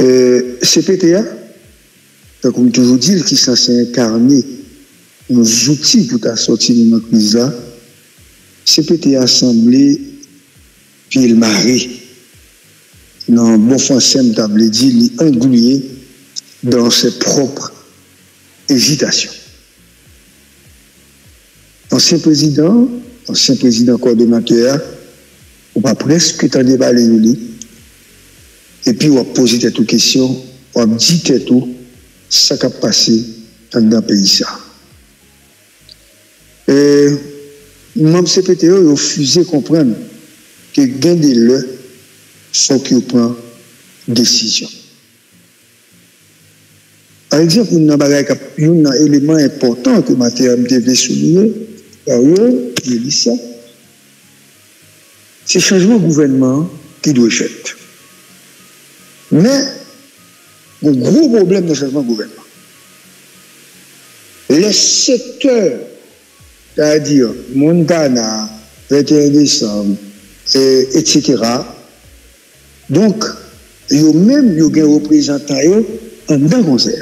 CPTA, comme toujours dit, qui est censé incarner nos outils pour sortir de notre crise là, CPTA semblé puis il marée. Dans bon français, je dit, il englué dans ses propres hésitations. Ancien président coordonnateur, on va presque t'en déballer lui. Et puis on va poser toutes questions, on va dire tout ça qui a passé dans le pays ça. Et même CPTO ont refusé de comprendre que gain de l'heure faut qu'il prenne décision. Par exemple, il y a un élément important que Mathieu devait souligner, c'est le changement de gouvernement qui doit être fait. Mais, un gros problème de changement de gouvernement. Les secteurs, c'est-à-dire Montana, 21 décembre, etc., donc, il y a même des représentants en dedans conseil.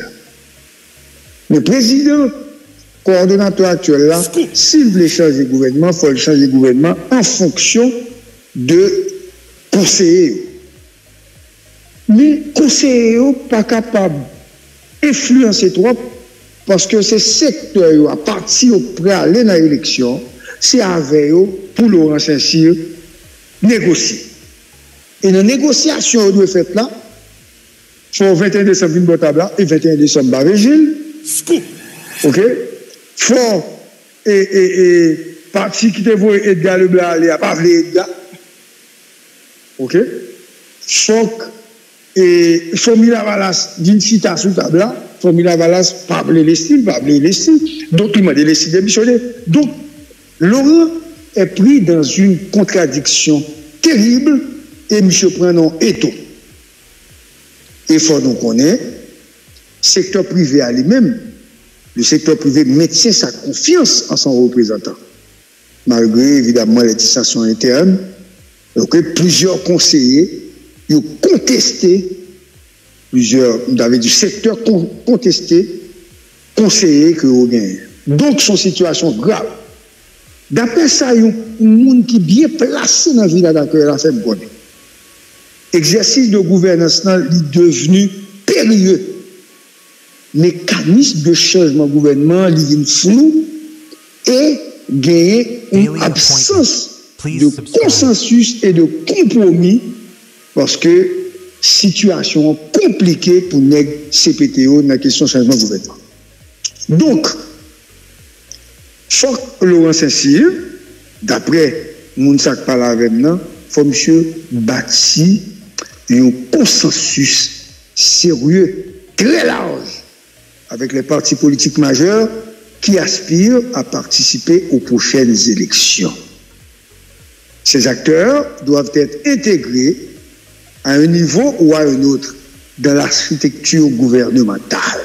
Le président coordonnateur actuel là, s'il veut changer le gouvernement, il faut changer le gouvernement en fonction de conseillers. Mais conseillers ne sont pas capables d'influencer trop parce que ces secteurs, à partir pour aller dans l'élection, c'est avec eux pour Laurent Saint-Cyr négocier. Et dans la négociation qu'on doit faire là, il faut 21 décembre une bonne table et 21 décembre Barré-Gilles. OK? Faut parti qui te voit Edgar Leblanc aller à Pavlé Edgar. OK? Faut Mila Valas d'une citation table là, faut Mila Valas Pavlé l'estime. Donc il m'a dit les démissionner. Donc Laurent est pris dans une contradiction terrible et M. Prenon est tout. Il faut donc connaître secteur privé à lui-même. Le secteur privé maintient sa confiance en son représentant. Malgré, évidemment, les distinctions internes, donc, plusieurs conseillers ont contesté, vous avez du secteur contesté, conseillers que vous gagnez. Donc, son situation grave. D'après ça, il y a un monde qui est bien placé dans la ville d'accueil, la fait bonne. Exercice de gouvernance est devenu périlleux. Mécanisme de changement de gouvernement est flou et gagner une absence de consensus et de compromis parce que situation compliquée pour les CPTO dans la question de changement de gouvernement. Donc, faut que Laurent Saint-Cyr, d'après Mounsak parle avec nous, faut monsieur bâtir un consensus sérieux, très large, avec les partis politiques majeurs qui aspirent à participer aux prochaines élections. Ces acteurs doivent être intégrés à un niveau ou à un autre dans l'architecture gouvernementale.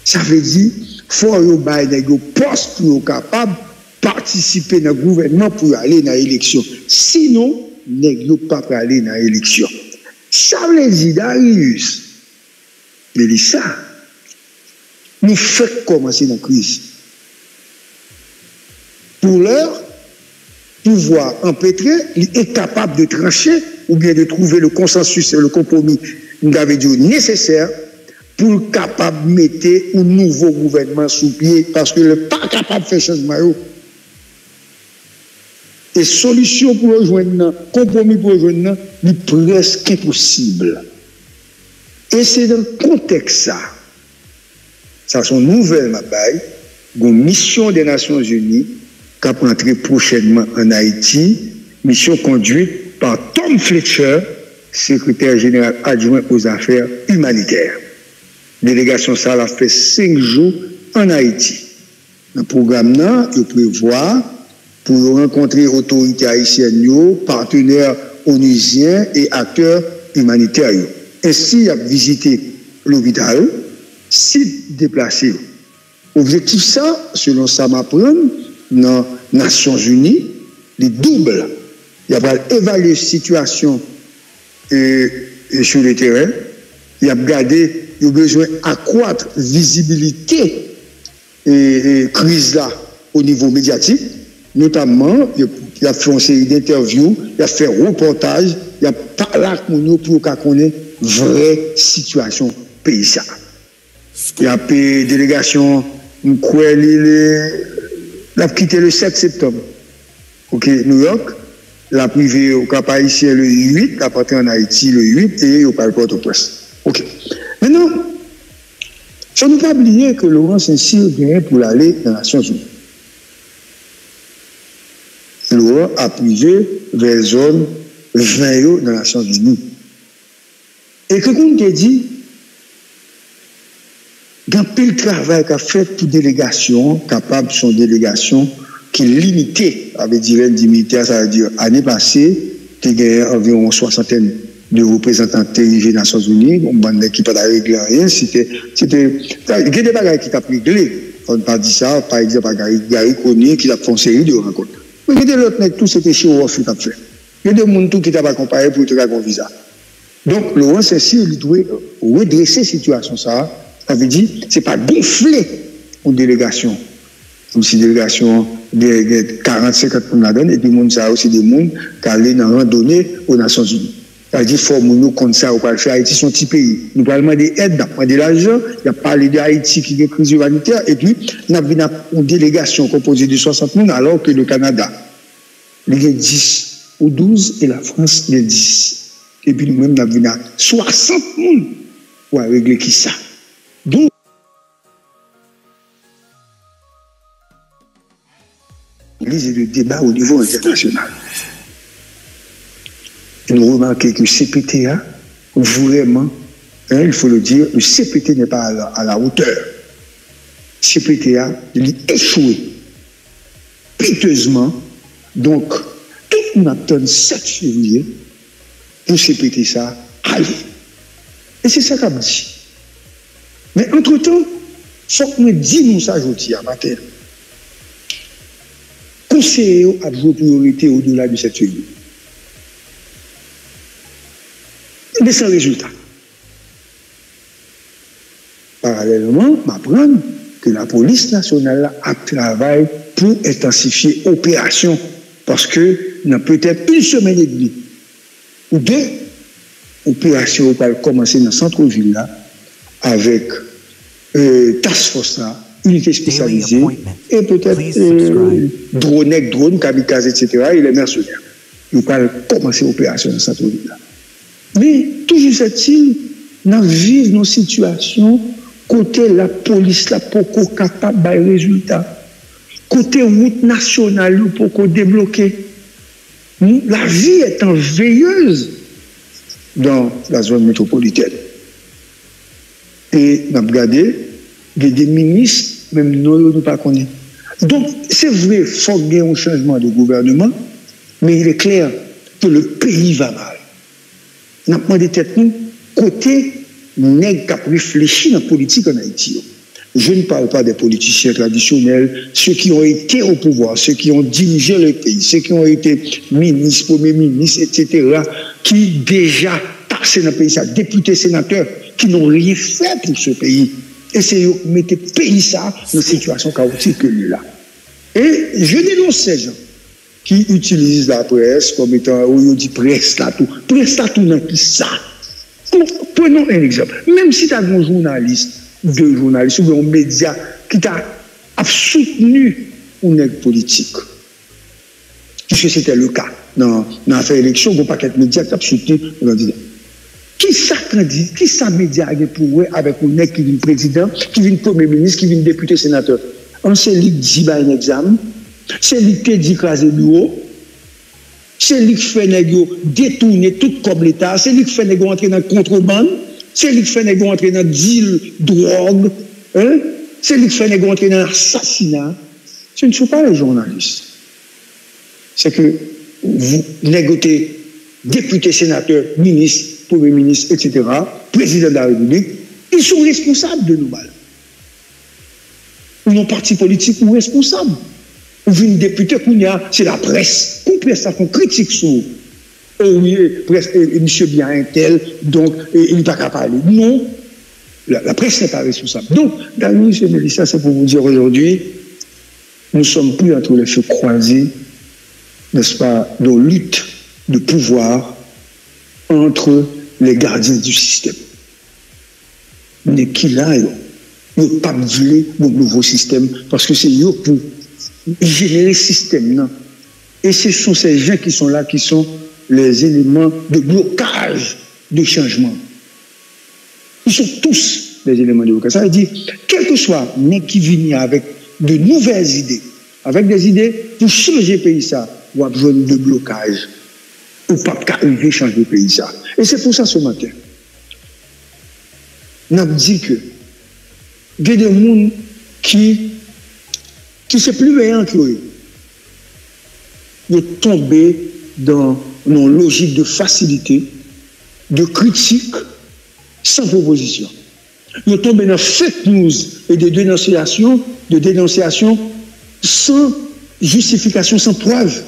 Ça veut dire qu'il faut avoir des postes pour être capable de participer dans le gouvernement pour aller dans l'élection. Sinon, ils ne peuvent pas aller dans l'élection. Ça veut dire, Darius, Mélissa, nous faisons commencer la crise. Pour l'heure, pouvoir empêtrer, il est capable de trancher ou bien de trouver le consensus et le compromis nécessaire pour capable de mettre un nouveau gouvernement sous pied parce qu'il n'est pas capable de faire changement. Et solution pour rejoindre, compromis pour rejoindre, est presque impossible. Et c'est dans le contexte ça sont nouvelle mabaye, une mission des Nations Unies qui va entrer prochainement en Haïti, mission conduite par Tom Fletcher, secrétaire général adjoint aux affaires humanitaires. Délégation ça a fait 5 jours en Haïti. Le programme il prévoit pour rencontrer autorités haïtiennes, partenaires onusiens et acteurs humanitaires. Ainsi, il a visité l'hôpital, site déplacé. Objectif ça, selon Samapran, dans les Nations Unies, les doubles. Il va évaluer la situation sur le terrain il a regardé, il a besoin d'accroître visibilité et crise là au niveau médiatique, notamment, il a fait une série d'interviews, il a fait un reportage, il a parlé avec nous pour qu'on connaisse la vraie situation pays ça. Il a fait délégation, il a quitté le 7 septembre. OK, New York, la privée au Cap Haïtien le 8, la partie en Haïti le 8 et au Port-au-Prince. OK. Maintenant, il ne faut pas oublier que Laurent Saint-Cyr vient pour aller dans les Nations Unies. Laurent a privé vers la zone 20 dans les Nations Unies. Et que qu'on te dit, il y a un peu de travail qu'a fait pour délégation, capable son délégation, qui est limitée, avec des militaires, ça veut dire, l'année passée, il y a environ une soixantaine de représentants arrivés des Nations Unies, on ne qui pas régler rien, c'était, il y a des bagages qui t'a réglé. On ne pas dit ça, par exemple, à Gary Connier, qui a fait une série de rencontres. Mais il y a des autres, tout c'était chez Ouf qui a fait. Il y a des gens qui t'a pas accompagné pour te faire un visa. Donc, Laurent Saint-Cyr, il doit redresser la situation, ça veut dire, c'est pas gonfler une délégation. Comme si délégation de 40-50 personnes là-dedans, et puis ça aussi des gens qui allaient dans randonnée aux Nations Unies. Ça veut dire, il faut que nous comme ça, on va faire Haïti son petit pays. Nous allons demander d'aide, demander de l'argent, il y a parlé d'Haïti qui est une crise humanitaire, et puis, nous avons une délégation composée de 60 personnes, alors que le Canada, il y a 10 ou 12, et la France, il y a 10. Et puis, nous-mêmes, nous avons 60 personnes pour régler qui ça. Donc, lisez le débat au niveau international. Nous remarquons que le CPTA, vraiment, il faut le dire, le CPT n'est pas à la hauteur. Le CPTA, il a échoué piteusement. Donc, tout le monde attend le 7 février pour CPT ça, aller. Et c'est ça qu'a dit. Mais entre-temps, il faut que nous disions ça aujourd'hui à matin. Conseiller à jouer priorité au-delà de cette février. Mais sans résultat. Parallèlement, m'apprendre que la police nationale a travaillé pour intensifier l'opération parce que dans peut-être une semaine et demie ou deux, l'opération va commencer dans le centre-ville là avec task force là, unité spécialisée et peut-être drone, kamikaze, etc. et les mercenaires. Ils vont commencer l'opération dans le centre-ville là. Mais toujours est-il, nous vivons nos situations côté la police là pour qu'on capable de résultat, côté route nationale pour qu'on débloquer. La vie est en veilleuse dans la zone métropolitaine. Et nous avons regardé des ministres, même nous ne pas connaissons. Donc, c'est vrai, il faut qu'il y ait un changement de gouvernement, mais il est clair que le pays va mal. Nous avons demandé tête nous, côté nègres qui ont réfléchi dans la politique en Haïti. Je ne parle pas des politiciens traditionnels, ceux qui ont été au pouvoir, ceux qui ont dirigé le pays, ceux qui ont été ministres, premiers ministres, etc., qui déjà passent dans le pays, députés, sénateurs, qui n'ont rien fait pour ce pays. Et c'est eux qui mettent le pays ça dans une situation chaotique que lui là. Et je dénonce ces gens qui utilisent la presse comme étant, on dit presse là tout dans qui ça. Prenons un exemple. Même si tu as un journaliste, deux journalistes ou un média qui t'a soutenu une aide politique, puisque c'était le cas dans l'affaire élection, il n'y a pas qu'un média qui t'a soutenu le candidat. Qui ça candidat, qui ça média a pour avec un aide qui vient président, qui vient premier ministre, qui vient député sénateur? On sait lui dit un examen, c'est lui qui dit écraser le bureau. C'est lui qui fait détourner tout comme l'État. C'est lui qui fait entrer dans le contrebande. C'est lui qui fait entrer dans le deal drogue. Hein? C'est lui qui fait entrer dans l'assassinat. Ce ne sont pas les journalistes. C'est que vous négociez députés, sénateurs, ministres, premier ministre, etc., président de la République, ils sont responsables de nous mal. Ou nos partis politiques sont responsables. Ou une députée, c'est la presse. Qu'on presse ça, qu'on critique sur oh oui, presque, monsieur bien un tel, donc il n'est pas capable de parler. Non, la presse n'est pas responsable. Donc, Daniel et Mélissa, c'est pour vous dire aujourd'hui, nous sommes plus entre les feux croisés, n'est-ce pas, de lutte de pouvoir entre les gardiens du système. Mais qui là, ils ne pas violer mon nouveau système, parce que c'est eux pour générer le système. Non? Et ce sont ces gens qui sont là, qui sont les éléments de blocage de changement. Ils sont tous des éléments de blocage. Ça veut dire, quel que soit mais qui vient avec de nouvelles idées, avec des idées pour changer le pays, ça, ou avoir besoin de blocage, ou pas arriver à changer le pays, ça. Et c'est pour ça ce matin, on a dit que il y a des gens qui sont plus veillants que eux. Ils sont tombés dans une logique de facilité, de critique, sans proposition. Ils sont tombés dans fake news et de dénonciation sans justification, sans preuve.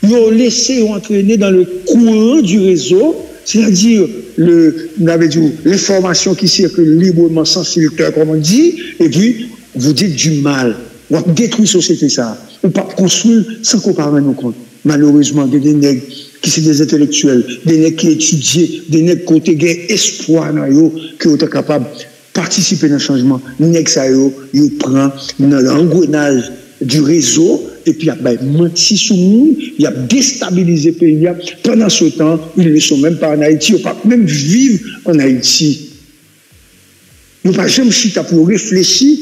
Ils ont laissé entraîner dans le courant du réseau, c'est-à-dire l'information qui circule librement, sans filtre, comme on dit, et puis vous dites du mal. On va détruire la société, ça. On ne peut pas construire sans qu'on parle nous compte. Malheureusement, il y a des nègres qui sont des intellectuels, des nègres qui étudient, des nègres qui ont espoir dans eux, qui sont capables de participer dans le changement. Les nègres, ça, ils prennent dans l'engrenage du réseau, et puis il y a menti sur nous, il y a déstabilisé le pays. Pendant ce temps, ils ne sont même pas en Haïti, ils ne peuvent pas même vivre en Haïti. Ils n'ont pas jamais chita pour réfléchir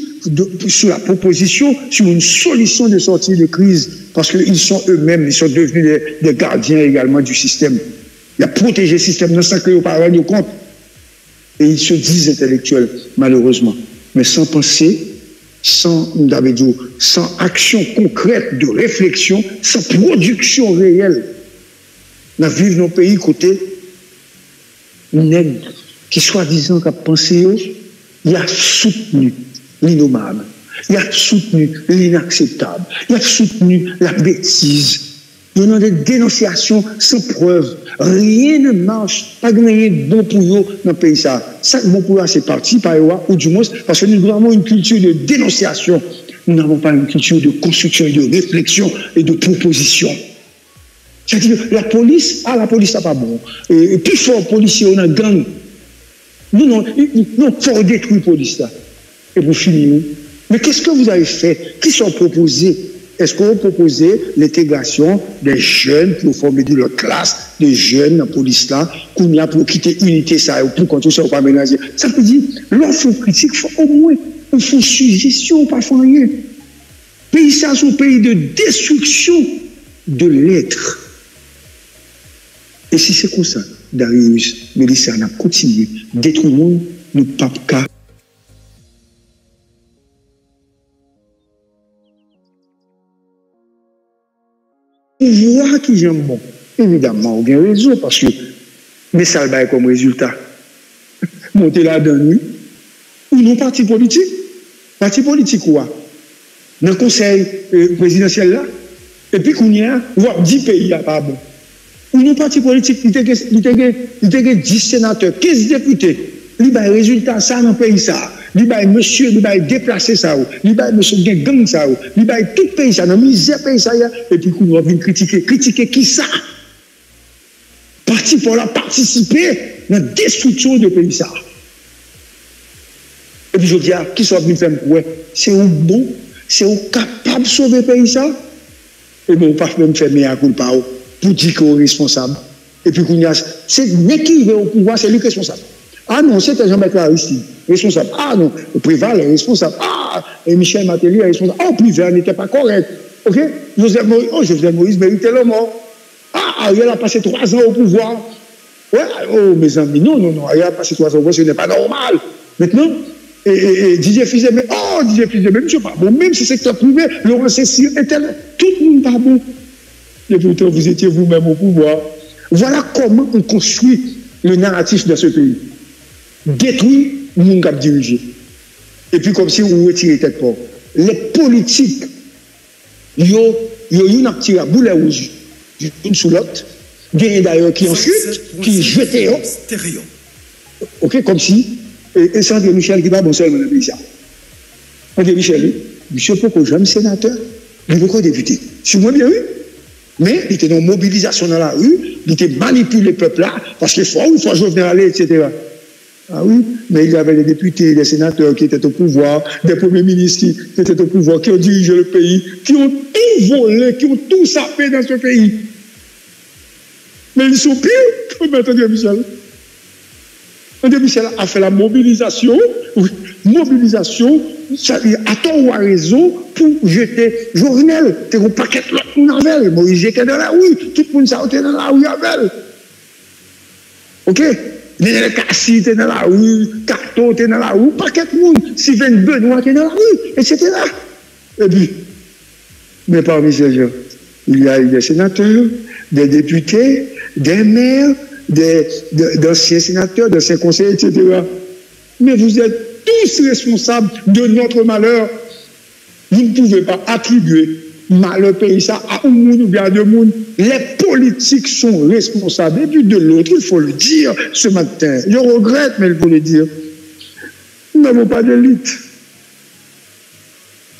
sur la proposition, sur une solution de sortie de crise, parce qu'ils sont eux-mêmes, ils sont devenus des gardiens également du système. Il a protégé le système sans qu'ils ne pas rendu compte. Et ils se disent intellectuels, malheureusement. Mais sans penser, sans action concrète de réflexion, sans production réelle. Nous vivons dans nos pays côté nègre qui, soi-disant, a pensé, il a soutenu l'innommable, il a soutenu l'inacceptable, il a soutenu la bêtise. Il y a des dénonciations sans preuve. Rien ne marche, pas de rien de bon pour eux dans le pays. Ça bon pour eux, c'est parti par eux, ou du moins, parce que nous avons une culture de dénonciation. Nous n'avons pas une culture de construction, de réflexion et de proposition. C'est-à-dire, la police, ça pas bon. Et plus fort policier, on a gang. Non, il faut détruire la police là. Et pour finir, mais qu'est-ce que vous avez fait? Qui sont proposés? Est-ce que vous proposez l'intégration des jeunes pour former de leur classe, des jeunes dans la police là, qu'on y a pour quitter l'unité, ça, pour qu'on ne pas ménager? Ça veut dire, l'offre critique, il faut au moins, il faut suggestion, pas faire rien. Pays ça, c'est un pays de destruction de l'être. Et si c'est comme ça, Darius, Mélissa, on a continué, détruire le monde, nous pas qu'à. Voir qui j'aime bon. Évidemment, on a bien raison, parce que, mais ça va comme résultat. Monter là dans nous, ou non parti politique. Parti politique quoi? Dans le conseil présidentiel là, et puis qu'on y a, voir 10 pays là, pas bon. Ou non parti politique, il y a 10 sénateurs, 15 députés. Il y a un résultat, ça dans le pays ça. Il y a monsieur, il y a déplacé ça. Il y a monsieur qui gang ça. Il y a tout le pays ça, dans le misère pays ça. Et puis qu'on vient critiquer. Critiquer qui ça? Parti pour la participer dans la destruction du pays ça. Et puis je dis, qui sont venus faire quoi? C'est où bon? C'est où capable de sauver le pays ça? Et bon, on ne peut pas même faire meilleur coup pour dire qu'on est responsable. Et puis qu'on y a, c'est qui veut au pouvoir, c'est lui qui est responsable. Ah non, c'était Jean-Baptiste Aristide, responsable. Ah non, le Préval est responsable. Ah, et Michel Matéli est responsable. Ah, le Préval n'était pas correct. OK? Joseph Moïse méritait le mort. Ah, Ariel a passé 3 ans au pouvoir. Ouais, oh, mes amis, non, Ariel a passé 3 ans au pouvoir, ce n'est pas normal. Maintenant, et Didier Fils-Aimé, même je pas bon, même si c'est secteur privé, Laurent Cécile, tout le monde pas bon. Et pourtant, vous étiez vous-même au pouvoir. Voilà comment on construit le narratif de ce pays. Détruire le monde qui a dirigé. Et puis comme si on retirait tête fort. Les politiques, ils ont tiré à boulet rouge. une sous l'autre. Il y a d'ailleurs qui en chute, qui jeté. Ok, comme si. Et c'est André Michel qui va bon seulement dans le pays ça. André Michel, monsieur Poko, jamais sénateur, il est député. C'est moi bien, oui. Mais il était dans une mobilisation dans la rue, il était manipulé le peuple là, parce qu'il faut Jovenel aller, etc. Ah oui, mais il y avait des députés, des sénateurs qui étaient au pouvoir, des premiers ministres qui étaient au pouvoir, qui ont dirigé le pays, qui ont tout volé, qui ont tout sapé dans ce pays. Mais ils sont pires que M. André Michel. André Michel a fait la mobilisation, à tort ou à raison, pour jeter Jovenel. Tu as un paquet de l'autre avec. Moïse était dans la rue, tout le monde sortait dans la rue avec. Ok? Les Cassis étaient dans la rue, Carto était dans la rue, paquet de monde. Sylvain Benoît était dans la rue, etc. Et puis, mais parmi ces gens, il y a eu des sénateurs, des députés, des maires, d'anciens sénateurs, d'anciens conseillers, etc. Mais vous êtes tous responsables de notre malheur. Vous ne pouvez pas attribuer malheur pays ça à un monde ou bien à deux mondes. Les politiques sont responsables. Et puis de l'autre, il faut le dire ce matin. Je regrette, mais il faut le dire. Nous n'avons pas d'élite.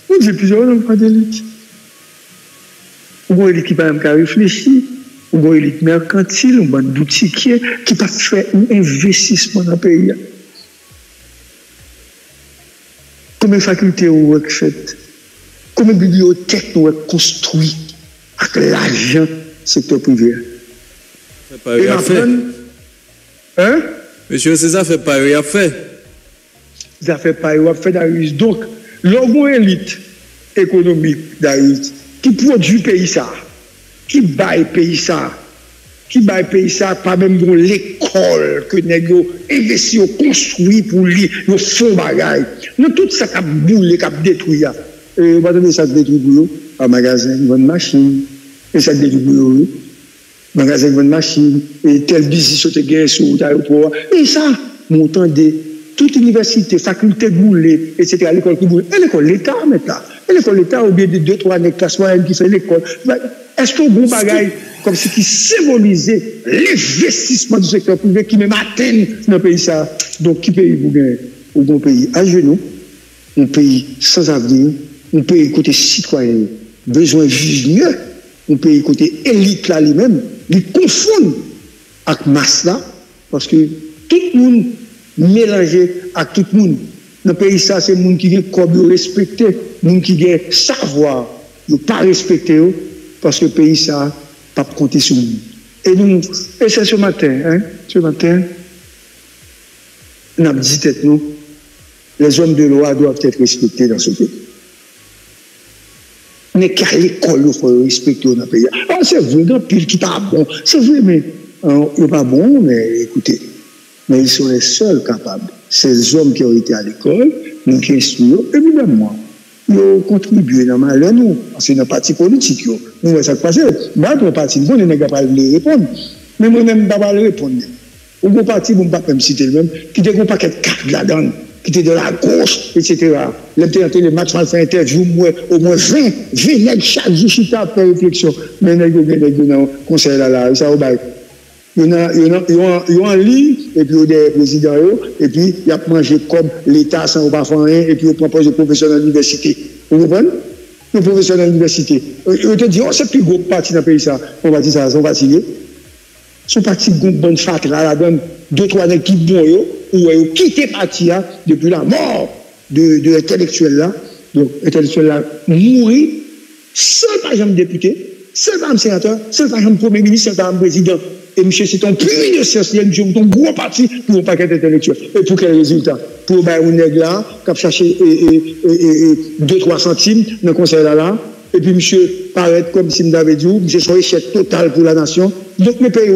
Nous disons plusieurs, nous n'avons pas d'élite. Nous avons une élite qui n'a pas réfléchi. Nous avons une élite mercantile, nous avons une boutiquier qui n'a pas fait un investissement dans le pays. Combien de facultés vous avez faites? Combien de bibliothèques nous avons construites avec l'argent du secteur privé? Et fait. Hein? Monsieur César fait pas rien fait. Ça fait pas rien fait d'Arius. Donc, l'orgon élite économique d'Arius qui produit le pays ça, qui baille pays ça, pas même dans l'école que nous investi, construit pour lui, nous font bagaille. Nous, tout ça qui a boulé, qui a détruit. Et on va donner ça détruit pour eux, un magasin, une bonne machine, et ça détruit pour eux, magasin, une bonne machine, et tel business sur tes gains, sur l'aéroport. Et ça, montant des toute université, faculté boulée, etc., l'école qui boule. Et l'école l'État, maintenant. Et l'école l'État, au lieu de 2-3 années classe moyenne qui fait l'école. Est-ce qu'on bon bagaille comme ce qui symbolisait l'investissement du secteur privé qui même atteint dans le pays ça? Donc, qui pays vous gagnez? Au bon pays à genoux, un pays sans avenir, un pays côté citoyen, besoin de vivre mieux, un pays côté élite là lui-même, il confond avec masse là, parce que tout le monde mélangé avec tout le monde. Dans le pays, ça, c'est le monde qui est comme respecté, le monde qui est savoir, ne pas respecter, parce que le pays, ça, pas compter sur nous. Et nous, et c'est ce matin, on a dit tête nous, les hommes de loi doivent être respectés dans ce pays. Mais qu'à l'école, il faut respecter dans le pays. Ah, c'est vrai, il y a pile qui n'est pas bon. C'est vrai, mais il n'est pas bon, mais écoutez. Mais ils sont les seuls capables. Ces hommes qui ont été à l'école, nous qui instruisent, et puis même moi, ils ont contribué dans ma nous. C'est un parti politique. Nous, ça passe. Moi, dans le parti, nous ne pouvons pas le répondre. Mais moi-même, je ne peux pas le répondre. Au gros parti, je ne peux pas me citer le même, qui était un paquet de cartes là-dedans, qui était de la gauche, etc. Les matchs mal fait interview, au moins 20 nègres chaque jour, chita après réflexion. Mais les nègres dans le conseil là, ça va. Ils ont en ligne, et puis il y a des présidents, et puis il y a mangé comme l'État sans pas faire rien, et puis ils proposent des professeurs dans l'université. Vous comprenez? Les professeurs dans l'université. Ils te disent, oh, c'est plus gros parti dans le pays, ça. On va dire ça, on va tirer. Son parti de bonne fat, là, donne 2-3 nègres qui bon, ou ils quitté parti, depuis la mort de l'intellectuel là. Donc, l'intellectuel là, mourir, seul par exemple député, seul par exemple sénateur, seul par exemple premier ministre, seul par exemple président. Et monsieur, c'est ton puits de science, monsieur, ton gros parti pour un paquet intellectuel. Et pour quel résultat? Pour un nègre là, qui a cherché 2-3 centimes dans le conseil là, et puis monsieur paraît comme si m'avait dit, monsieur son échec total pour la nation. Donc, mes pays,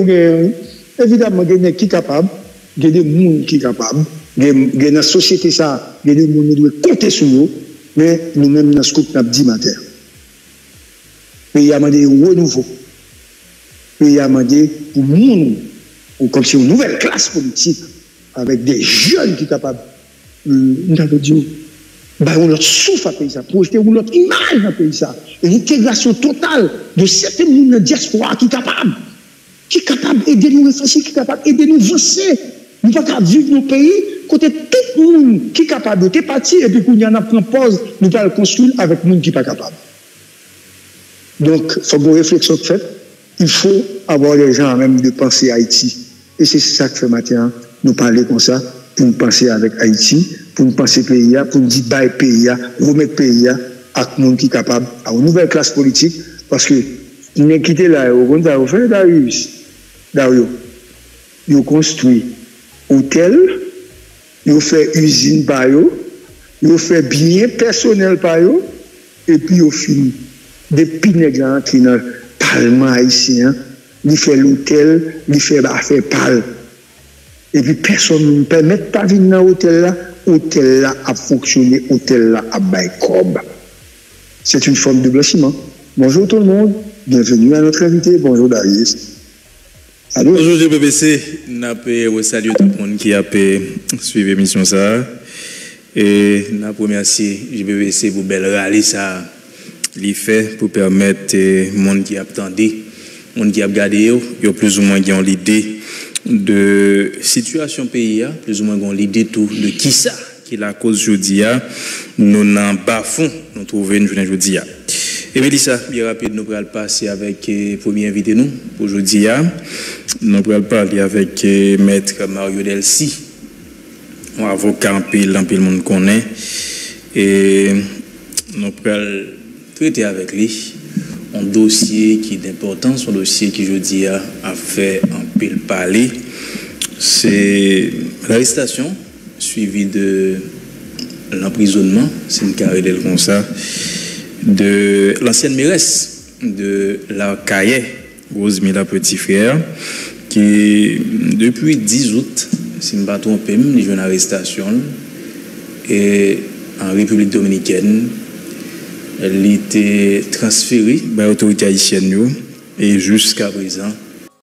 évidemment, il y a des gens qui sont capables, il y a des gens qui sont capables, il y a dans la société, ça, il y a des gens qui doivent compter sur nous, mais nous-mêmes, dans ce coup, nous avons dit matin. Mais il y a des renouveau. Il a demandé pour nous, comme si une nouvelle classe politique, avec des jeunes qui sont capables. Nous avons dit, bah, on notre souffle à pays ça, projeter ou notre image à pays ça. Et l'intégration totale de certains gens dans la diaspora qui est capable d'aider nous réfléchir, qui est capable d'aider nous avancer. Nous ne pouvons pas vivre nos pays, côté tout le monde qui est capable de partir, et puis quand il y en a pris pause, nous pouvons le construire avec le monde qui n'est pas capable. Donc, il faut une réflexion faite. Il faut avoir les gens même de penser à Haïti. Et c'est ça que fait matin, nous parler comme ça, pour nous penser avec Haïti, pour nous penser pays, pour nous dire bye pays, remettre pays à le monde qui est capable, à une nouvelle classe politique, parce que nous avons quitté là, on a fait Darius, ils ont construit hôtel, ils ont fait usine par eux, ils ont fait bien personnel par eux, et puis ils ont fini. Depuis nègres qui dans le Parlement haïtien, ils font l'hôtel, ils font affaire pâle. Et puis personne ne permet pas de venir dans l'hôtel là a fonctionné, l'hôtel là a bail cob. C'est une forme de blanchiment. Bonjour tout le monde, bienvenue à notre invité. Bonjour Darius. Allô? Bonjour GBBC, nous saluons tout le monde qui a suivi l'émission ça. Et nous remercions GBBC pour belle rallye ça. Les faits pour permettre aux gens qui attendent, aux gens qui ont regardé, ils ont plus ou moins l'idée de la situation pays, plus ou moins l'idée de qui ça, qui est la cause aujourd'hui, nous n'en bas fond, nous trouvons une journée aujourd'hui. Et Mélissa, bien rapide, nous allons passer avec le premier invité nous, aujourd'hui. Nous allons parler avec Maître Mario Delcy, un avocat en pile, le monde connaît. Et nous allons traiter avec lui un dossier qui est d'importance, un dossier qui, je dis, a fait un pile parler. C'est l'arrestation suivie de l'emprisonnement, c'est une carrière comme ça, de l'ancienne mairesse de l'Arcaillet, Rosemilla Petit-Frère, qui, depuis 10 août, si je ne me pas trompé, il y a une arrestation et en République dominicaine. Elle était transférée par l'autorité haïtienne et jusqu'à présent,